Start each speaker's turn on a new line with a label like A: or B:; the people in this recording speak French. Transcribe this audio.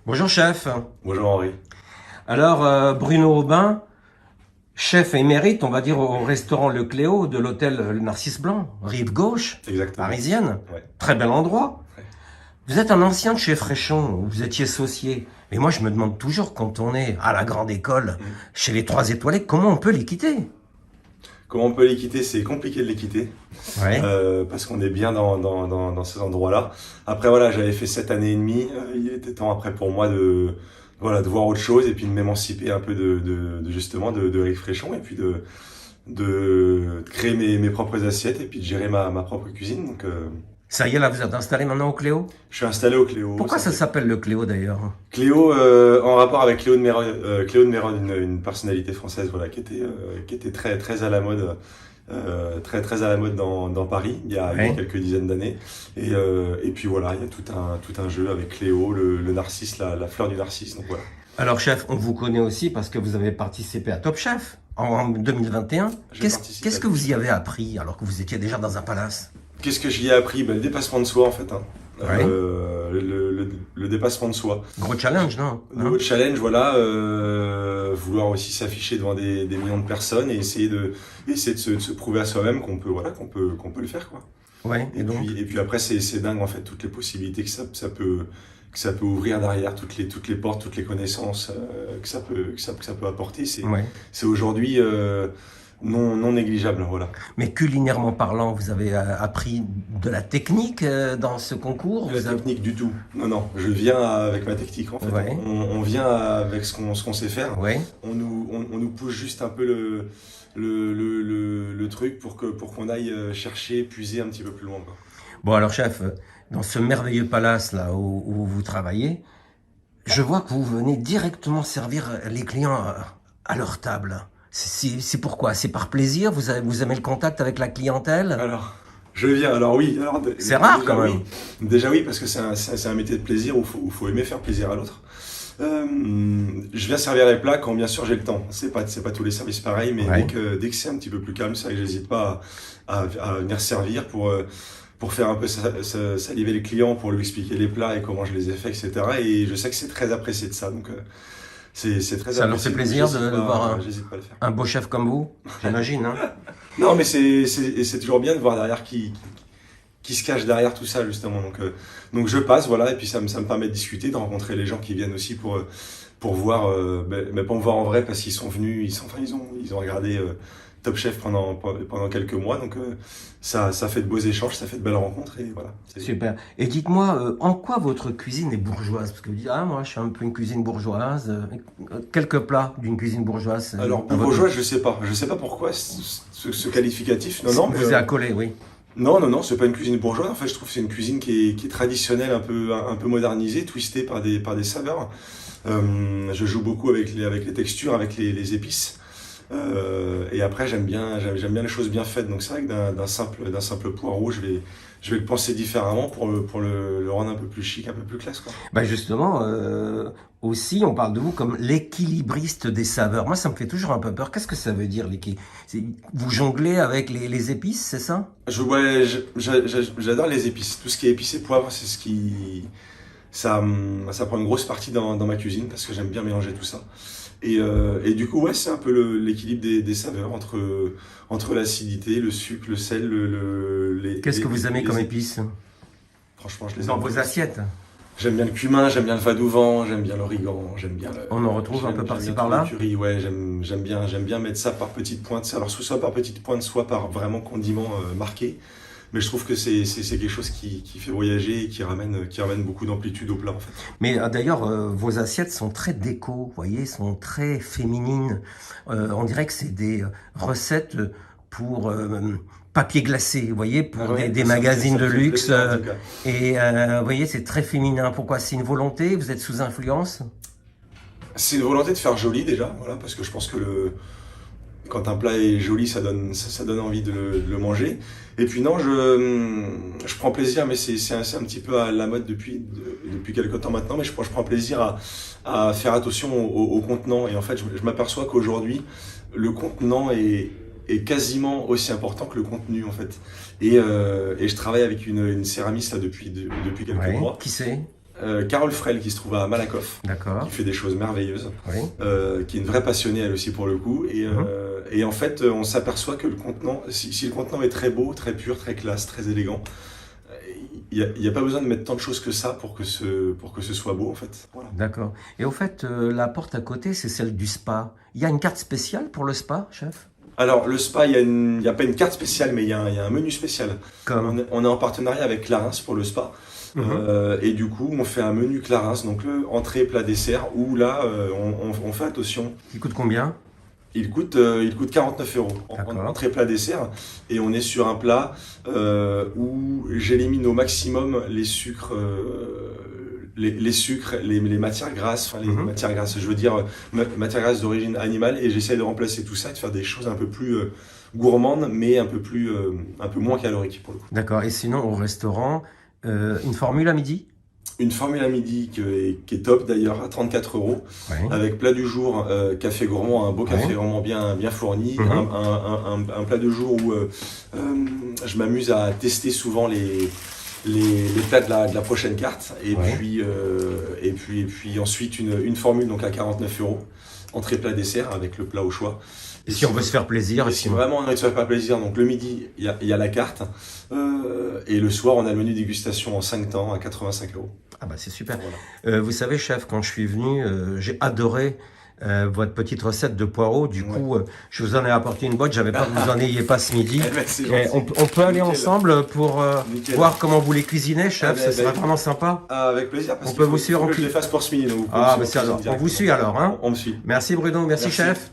A: Bonjour chef.
B: Bonjour Henri.
A: Alors Bruno Aubin, chef émérite, on va dire au restaurant Le Cléo de l'hôtel Le Narcisse Blanc, rive gauche,
B: Exactement.
A: parisienne.
B: Ouais.
A: Très bel endroit.
B: Ouais.
A: Vous êtes un ancien de chez Fréchon, vous étiez saucier. Et moi je me demande toujours quand on est à la grande école,
B: Mm.
A: chez les 3 étoilés, comment on peut les quitter?
B: Comment on peut les quitter? C'est compliqué de les quitter
A: Ouais.
B: parce qu'on est bien dans ces endroits-là. Après voilà, j'avais fait 7 années et demie. Il était temps après pour moi de voir autre chose et puis de m'émanciper un peu justement de Rive Fréchon et puis de créer mes propres assiettes et puis de gérer ma propre cuisine. Donc
A: Ça y est, là vous êtes installé maintenant au Cléo?
B: je suis installé au Cléo.
A: Pourquoi ça s'appelle le Cléo d'ailleurs?
B: Cléo, en rapport avec Cléo de Mérode, une personnalité française, voilà, qui était très à la mode, très à la mode dans Paris, il y a
A: Ouais.
B: quelques dizaines d'années. Et puis voilà, il y a tout un jeu avec Cléo, le narcisse, la fleur du narcisse. Donc voilà,
A: Alors chef, on vous connaît aussi parce que vous avez participé à Top Chef en 2021.
B: j'ai
A: Qu'est-ce
B: participé
A: qu'est-ce
B: à
A: que
B: tout
A: vous y
B: ça.
A: avez appris alors que vous étiez déjà dans un palace?
B: Qu'est-ce que j'y ai appris? Ben, le dépassement de soi en fait, hein.
A: Ouais.
B: Le dépassement de soi.
A: Gros challenge, non?
B: Nouveau challenge, voilà, vouloir aussi s'afficher devant des millions de personnes et essayer de se prouver à soi-même qu'on peut le faire, quoi.
A: Ouais, et donc?
B: Et puis après, c'est dingue, en fait, toutes les possibilités que ça peut ouvrir derrière, toutes les portes, toutes les connaissances que ça peut apporter.
A: Ouais.
B: C'est aujourd'hui non négligeable, voilà.
A: Mais culinairement parlant, vous avez appris de la technique dans ce concours?
B: La technique du tout. Non, non, je viens avec ma technique, en fait.
A: Ouais.
B: On vient avec ce qu'on sait faire.
A: Ouais.
B: On nous pousse juste un peu le truc pour qu'on aille chercher, puiser un petit peu plus loin, quoi.
A: Bon alors chef, dans ce merveilleux palace là où vous travaillez, je vois que vous venez directement servir les clients à leur table. C'est pourquoi? C'est par plaisir? Vous aimez le contact avec la clientèle?
B: Alors, je viens, alors oui,
A: C'est rare
B: déjà
A: quand
B: oui,
A: même.
B: déjà oui, parce que c'est un métier de plaisir où faut aimer faire plaisir à l'autre. Je viens servir les plats quand bien sûr j'ai le temps. C'est pas tous les services pareils, mais
A: Ouais.
B: dès que c'est un petit peu plus calme, c'est vrai que j'hésite pas à venir servir pour faire un peu saliver le client, pour lui expliquer les plats et comment je les ai faits, etc. Et je sais que c'est très apprécié de ça, donc c'est très
A: Ça leur fait
B: apprécié. Donc
A: plaisir de voir
B: j'hésite pas à le faire.
A: un beau chef comme vous, j'imagine, hein?
B: Non, mais c'est toujours bien de voir derrière qui se cache derrière tout ça, justement. Donc je passe, voilà, et puis ça me permet de discuter, de rencontrer les gens qui viennent aussi pour voir, mais pas me voir en vrai parce qu'ils sont venus, ils ont regardé Top Chef pendant quelques mois, donc ça fait de beaux échanges, ça fait de belles rencontres, et voilà.
A: Super. Et dites-moi, en quoi votre cuisine est bourgeoise? Parce que vous dites, ah, moi, je suis un peu une cuisine bourgeoise. Quelques plats d'une cuisine bourgeoise.
B: Alors,
A: dans votre-
B: bourgeois, je sais pas pourquoi ce qualificatif, non, non, mais,
A: Vous est accolé, oui.
B: non, non, non, c'est pas une cuisine bourgeoise. En fait, je trouve que c'est une cuisine qui est traditionnelle, un peu modernisée, twistée par des saveurs. Je joue beaucoup avec les textures, avec les épices. Et après, j'aime bien les choses bien faites. Donc c'est vrai que d'un simple poireau, je vais le penser différemment pour le rendre un peu plus chic, un peu plus classe, quoi.
A: Bah justement, aussi, on parle de vous comme l'équilibriste des saveurs. Moi, ça me fait toujours un peu peur. Qu'est-ce que ça veut dire, l'équilibre? Vous jonglez avec les épices, c'est ça?
B: Ouais, j'adore les épices. Tout ce qui est épicé, poivre, c'est ce qui. Ça prend une grosse partie dans ma cuisine parce que j'aime bien mélanger tout ça. Et du coup, ouais, c'est un peu l'équilibre des saveurs entre l'acidité, le sucre, le sel,
A: Qu'est-ce que vous aimez comme
B: les-
A: épices
B: Franchement, je les
A: dans
B: aime
A: vos
B: tous.
A: assiettes?
B: J'aime bien le cumin, j'aime bien le vadouvan, j'aime bien l'origan, j'aime bien
A: On en retrouve un peu
B: j'aime
A: par-ci
B: bien
A: par-là?
B: tous les currys, ouais, j'aime bien mettre ça par petites pointes. Alors, soit par petites pointes, soit par vraiment condiments marqués. Mais je trouve que c'est quelque chose qui fait voyager et qui ramène beaucoup d'amplitude au plat, en fait.
A: Mais d'ailleurs, vos assiettes sont très déco, vous voyez, sont très féminines. On dirait que c'est des recettes pour papier glacé, vous voyez, pour
B: Ah ouais,
A: des
B: ça me fait-
A: magazines
B: ça
A: de
B: me fait
A: luxe.
B: plaisir, en tout cas.
A: Et vous voyez, c'est très féminin. Pourquoi? C'est une volonté? Vous êtes sous influence?
B: C'est une volonté de faire joli déjà, voilà, parce que je pense que quand un plat est joli, ça donne envie de le manger. Et puis non, je prends plaisir, mais c'est un petit peu à la mode depuis quelques temps maintenant, mais je prends plaisir à faire attention au contenant. Et en fait, je m'aperçois qu'aujourd'hui, le contenant est quasiment aussi important que le contenu, en fait. Et je travaille avec une céramiste là, depuis quelques
A: Ouais.
B: mois.
A: Qui c'est?
B: Carole Frel qui se trouve à Malakoff,
A: D'accord.
B: qui fait des choses merveilleuses,
A: Oui.
B: qui est une vraie passionnée elle aussi pour le coup. Et en fait, on s'aperçoit que le contenant, si le contenant est très beau, très pur, très classe, très élégant, il n'y a pas besoin de mettre tant de choses que ça pour que ce soit beau en fait. Voilà.
A: D'accord. Et au fait, la porte à côté, c'est celle du spa. Il y a une carte spéciale pour le spa, chef?
B: Alors le spa, il y a pas une carte spéciale, mais il y a un menu spécial.
A: Comme.
B: On est en partenariat avec Clarins pour le spa. Et du coup, on fait un menu Clarins, donc le entrée, plat, dessert, où là, on fait attention.
A: Il coûte combien?
B: Il coûte 49 € en entrée, plat, dessert. Et on est sur un plat où j'élimine au maximum les sucres, les matières grasses, enfin les matières grasses, je veux dire matières grasses d'origine animale, et j'essaie de remplacer tout ça et de faire des choses un peu plus gourmandes, mais un peu moins caloriques pour le coup.
A: D'accord. Et sinon, au restaurant, une formule à midi?
B: Une formule à midi qui est top d'ailleurs, à 34 €,
A: Oui.
B: avec plat du jour, café gourmand, un beau café vraiment bien fourni, un plat de jour où je m'amuse à tester souvent les plats de la prochaine carte, et puis ensuite une formule donc à 49 €, entrée, plat, dessert avec le plat au choix.
A: Et si on veut se faire plaisir,
B: et si vraiment on a envie de se faire plaisir, donc le midi il y a la carte, et le soir on a le menu dégustation en 5 temps à 85 €.
A: Ah bah c'est super.
B: Voilà.
A: Vous savez, chef, quand je suis venu, j'ai adoré votre petite recette de poireaux. Du coup, je vous en ai apporté une boîte. J'avais pas que vous en ayez pas ce midi. Et on peut aller ensemble pour voir comment vous les cuisinez, chef. Ça serait vraiment sympa.
B: Avec plaisir. Parce
A: on peut vous suivre
B: que je les fasse pour ce midi. Donc
A: mais c'est alors. On vous suit alors, hein.
B: On me suit.
A: Merci Bruno, merci chef.